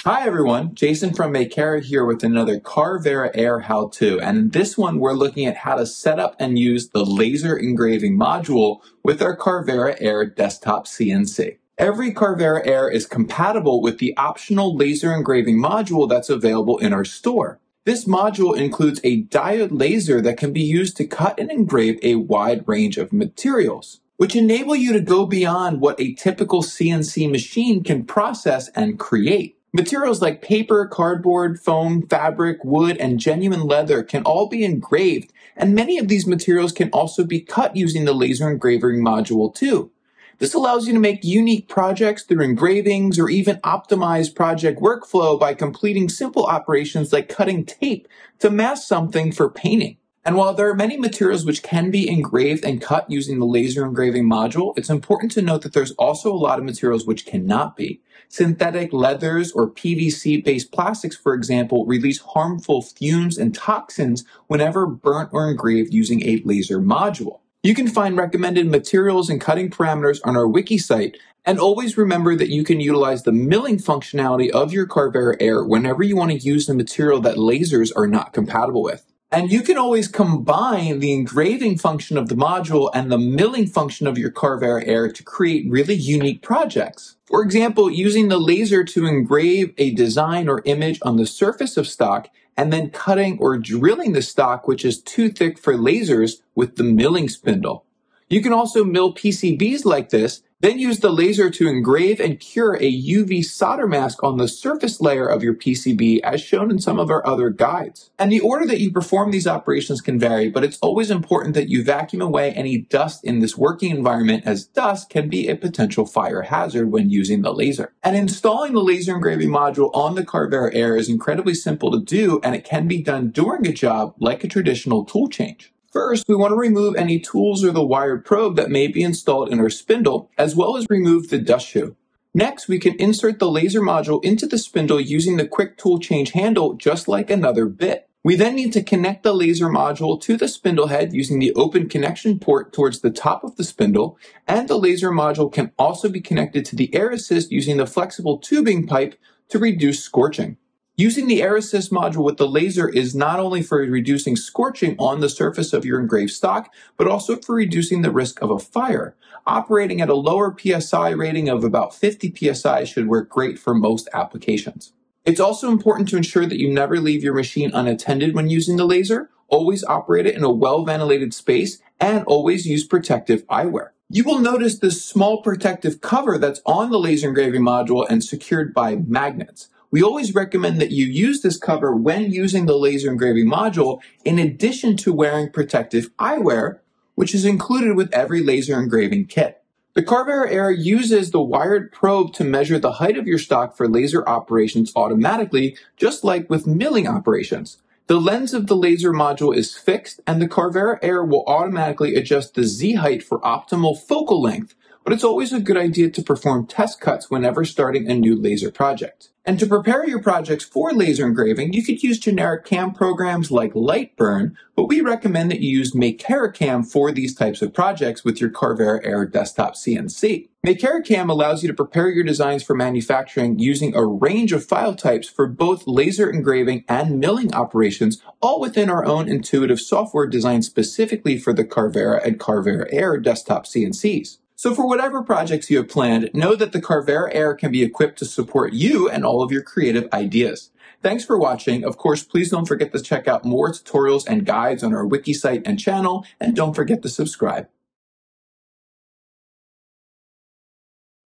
Hi everyone, Jason from Makera here with another Carvera Air how-to, and in this one we're looking at how to set up and use the Laser Engraving Module with our Carvera Air Desktop CNC. Every Carvera Air is compatible with the optional Laser Engraving Module that's available in our store. This module includes a diode laser that can be used to cut and engrave a wide range of materials, which enable you to go beyond what a typical CNC machine can process and create. Materials like paper, cardboard, foam, fabric, wood, and genuine leather can all be engraved, and many of these materials can also be cut using the Laser Engraving Module too. This allows you to make unique projects through engravings or even optimize project workflow by completing simple operations like cutting tape to mask something for painting. And while there are many materials which can be engraved and cut using the Laser Engraving Module, it's important to note that there's also a lot of materials which cannot be. Synthetic leathers or PVC-based plastics, for example, release harmful fumes and toxins whenever burnt or engraved using a laser module. You can find recommended materials and cutting parameters on our wiki site, and always remember that you can utilize the milling functionality of your Carvera Air whenever you want to use a material that lasers are not compatible with. And you can always combine the engraving function of the module and the milling function of your Carvera Air to create really unique projects. For example, using the laser to engrave a design or image on the surface of stock and then cutting or drilling the stock, which is too thick for lasers, with the milling spindle. You can also mill PCBs like this, then use the laser to engrave and cure a UV solder mask on the surface layer of your PCB as shown in some of our other guides. And the order that you perform these operations can vary, but it's always important that you vacuum away any dust in this working environment, as dust can be a potential fire hazard when using the laser. And installing the Laser Engraving Module on the Carvera Air is incredibly simple to do, and it can be done during a job like a traditional tool change. First, we want to remove any tools or the wired probe that may be installed in our spindle, as well as remove the dust shoe. Next, we can insert the laser module into the spindle using the quick tool change handle, just like another bit. We then need to connect the laser module to the spindle head using the open connection port towards the top of the spindle, and the laser module can also be connected to the air assist using the flexible tubing pipe to reduce scorching. Using the Air Assist module with the laser is not only for reducing scorching on the surface of your engraved stock, but also for reducing the risk of a fire. Operating at a lower PSI rating of about 50 PSI should work great for most applications. It's also important to ensure that you never leave your machine unattended when using the laser. Always operate it in a well-ventilated space, and always use protective eyewear. You will notice this small protective cover that's on the Laser Engraving Module and secured by magnets. We always recommend that you use this cover when using the Laser Engraving Module, in addition to wearing protective eyewear, which is included with every laser engraving kit. The Carvera Air uses the wired probe to measure the height of your stock for laser operations automatically, just like with milling operations. The lens of the laser module is fixed, and the Carvera Air will automatically adjust the Z height for optimal focal length, but it's always a good idea to perform test cuts whenever starting a new laser project. And to prepare your projects for laser engraving, you could use generic CAM programs like Lightburn, but we recommend that you use MakeerCam for these types of projects with your Carvera Air Desktop CNC. MakeerCam allows you to prepare your designs for manufacturing using a range of file types for both laser engraving and milling operations, all within our own intuitive software designed specifically for the Carvera and Carvera Air Desktop CNCs. So for whatever projects you have planned, know that the Carvera Air can be equipped to support you and all of your creative ideas. Thanks for watching. Of course, please don't forget to check out more tutorials and guides on our wiki site and channel, and don't forget to subscribe.